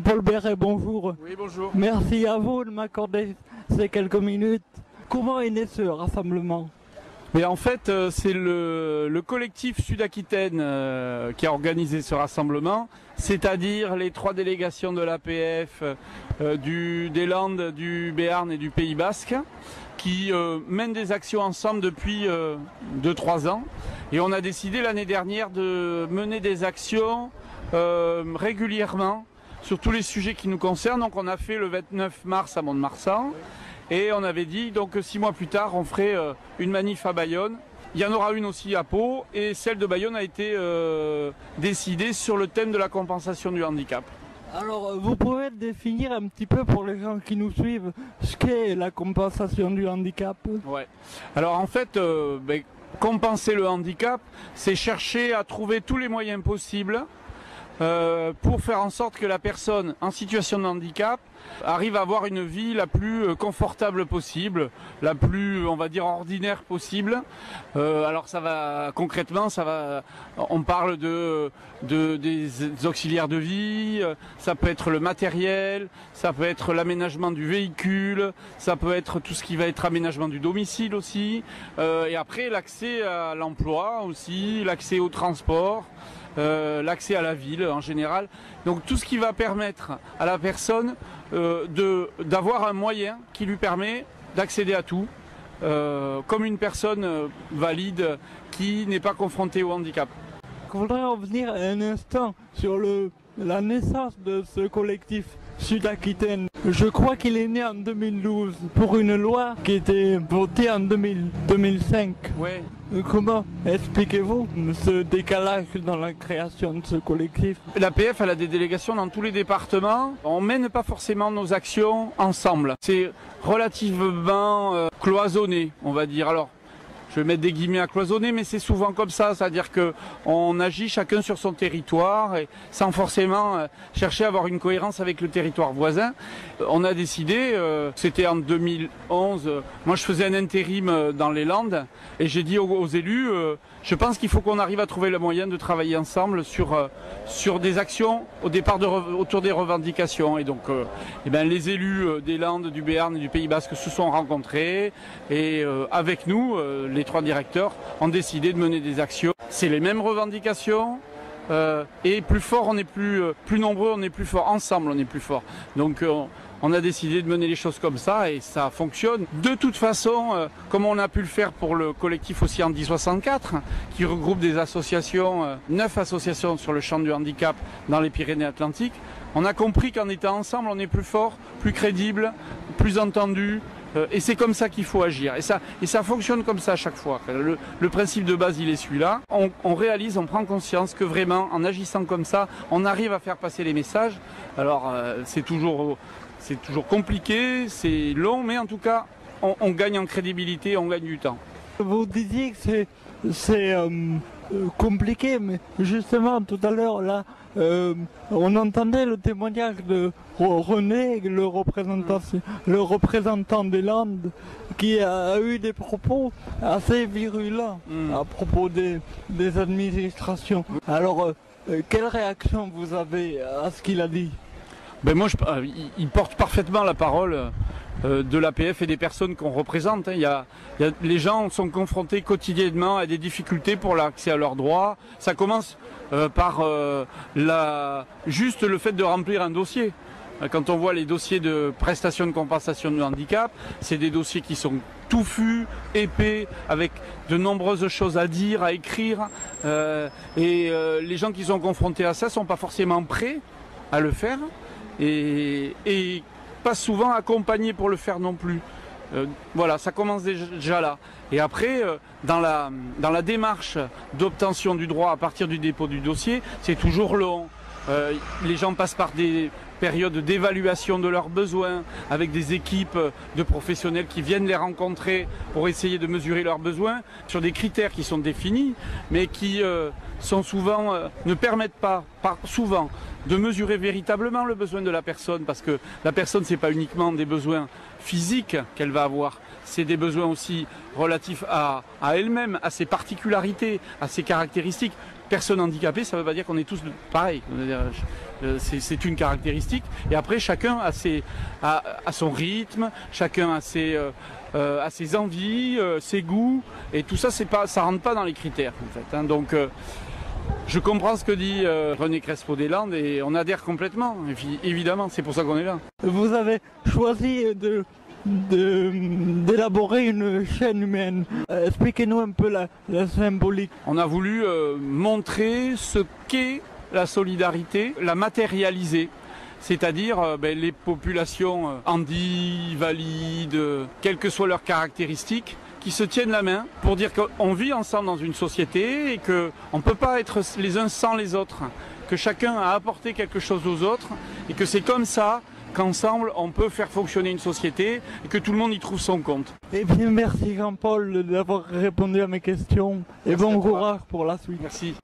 Paul Béret, bonjour. Oui, bonjour. Merci à vous de m'accorder ces quelques minutes. Comment est né ce rassemblement? Mais en fait, c'est le collectif Sud-Aquitaine qui a organisé ce rassemblement, c'est-à-dire les 3 délégations de l'APF, des Landes, du Béarn et du Pays Basque, qui mènent des actions ensemble depuis 2-3 ans. Et on a décidé l'année dernière de mener des actions régulièrement sur tous les sujets qui nous concernent. Donc on a fait le 29 mars à Mont-de-Marsan. Et on avait dit donc 6 mois plus tard, on ferait une manif à Bayonne. Il y en aura une aussi à Pau et celle de Bayonne a été décidée sur le thème de la compensation du handicap. Alors, vous pouvez définir un petit peu pour les gens qui nous suivent ce qu'est la compensation du handicap? Ouais. Alors en fait, compenser le handicap, c'est chercher à trouver tous les moyens possibles pour faire en sorte que la personne en situation de handicap arrive à avoir une vie la plus confortable possible, la plus, on va dire, ordinaire possible. Alors ça va, concrètement, on parle des auxiliaires de vie, ça peut être le matériel, ça peut être l'aménagement du véhicule, ça peut être tout ce qui va être aménagement du domicile aussi, et après l'accès à l'emploi aussi, l'accès au transport. L'accès à la ville en général. Donc tout ce qui va permettre à la personne d'avoir un moyen qui lui permet d'accéder à tout, comme une personne valide qui n'est pas confrontée au handicap. Je voudrais revenir un instant sur la naissance de ce collectif Sud-Aquitaine. Je crois qu'il est né en 2012 pour une loi qui était votée en 2005. Ouais. Comment expliquez-vous ce décalage dans la création de ce collectif? L'APF elle a des délégations dans tous les départements. On mène pas forcément nos actions ensemble. C'est relativement cloisonné, on va dire. Alors, je vais mettre des guillemets à cloisonner, mais c'est souvent comme ça, c'est-à-dire qu'on agit chacun sur son territoire et sans forcément chercher à avoir une cohérence avec le territoire voisin. On a décidé, c'était en 2011, moi je faisais un intérim dans les Landes et j'ai dit aux élus, je pense qu'il faut qu'on arrive à trouver le moyen de travailler ensemble sur des actions au départ autour des revendications. Et donc les élus des Landes, du Béarn et du Pays Basque se sont rencontrés et avec nous, les 3 directeurs ont décidé de mener des actions. C'est les mêmes revendications et plus fort on est plus nombreux, on est plus fort. Ensemble on est plus fort. Donc on a décidé de mener les choses comme ça et ça fonctionne. De toute façon, comme on a pu le faire pour le collectif aussi en 1064, qui regroupe des associations, 9 associations sur le champ du handicap dans les Pyrénées-Atlantiques, on a compris qu'en étant ensemble on est plus fort, plus crédible, plus entendu. Et c'est comme ça qu'il faut agir. Et ça fonctionne comme ça à chaque fois. Le principe de base, il est celui-là. On réalise, on prend conscience que vraiment, en agissant comme ça, on arrive à faire passer les messages. Alors, c'est toujours compliqué, c'est long, mais en tout cas, on gagne en crédibilité, on gagne du temps. Vous disiez que c'est compliqué, mais justement, tout à l'heure, là, on entendait le témoignage de René, le représentant des Landes, qui a eu des propos assez virulents à propos des administrations. Alors, quelle réaction vous avez à ce qu'il a dit? Moi, il porte parfaitement la parole de l'APF et des personnes qu'on représente. Les gens sont confrontés quotidiennement à des difficultés pour l'accès à leurs droits. Ça commence par juste le fait de remplir un dossier. Quand on voit les dossiers de prestations de compensation de handicap, c'est des dossiers qui sont touffus, épais, avec de nombreuses choses à dire, à écrire. Les gens qui sont confrontés à ça ne sont pas forcément prêts à le faire et pas souvent accompagnés pour le faire non plus. Voilà, ça commence déjà là. Et après, dans la démarche d'obtention du droit à partir du dépôt du dossier, c'est toujours long. Les gens passent par des périodes d'évaluation de leurs besoins avec des équipes de professionnels qui viennent les rencontrer pour essayer de mesurer leurs besoins sur des critères qui sont définis mais qui sont souvent ne permettent pas souvent de mesurer véritablement le besoin de la personne, parce que la personne, c'est pas uniquement des besoins physiques qu'elle va avoir, c'est des besoins aussi relatifs à elle-même, à ses particularités, à ses caractéristiques. Personne handicapée, ça ne veut pas dire qu'on est tous pareils. C'est une caractéristique. Et après, chacun a son rythme, chacun a ses envies, ses goûts. Et tout ça, ça rentre pas dans les critères, en fait. Hein. Donc, je comprends ce que dit René Crespo-Deslandes et on adhère complètement. Et puis, évidemment, c'est pour ça qu'on est là. Vous avez choisi d'élaborer une chaîne humaine. Expliquez-nous un peu la symbolique. On a voulu montrer ce qu'est la solidarité, la matérialiser. C'est-à-dire les populations handies, valides, quelles que soient leurs caractéristiques, qui se tiennent la main pour dire qu'on vit ensemble dans une société et qu'on ne peut pas être les uns sans les autres, que chacun a apporté quelque chose aux autres et que c'est comme ça qu'ensemble on peut faire fonctionner une société et que tout le monde y trouve son compte. Eh bien merci Jean-Paul d'avoir répondu à mes questions et bon courage pour la suite. Merci.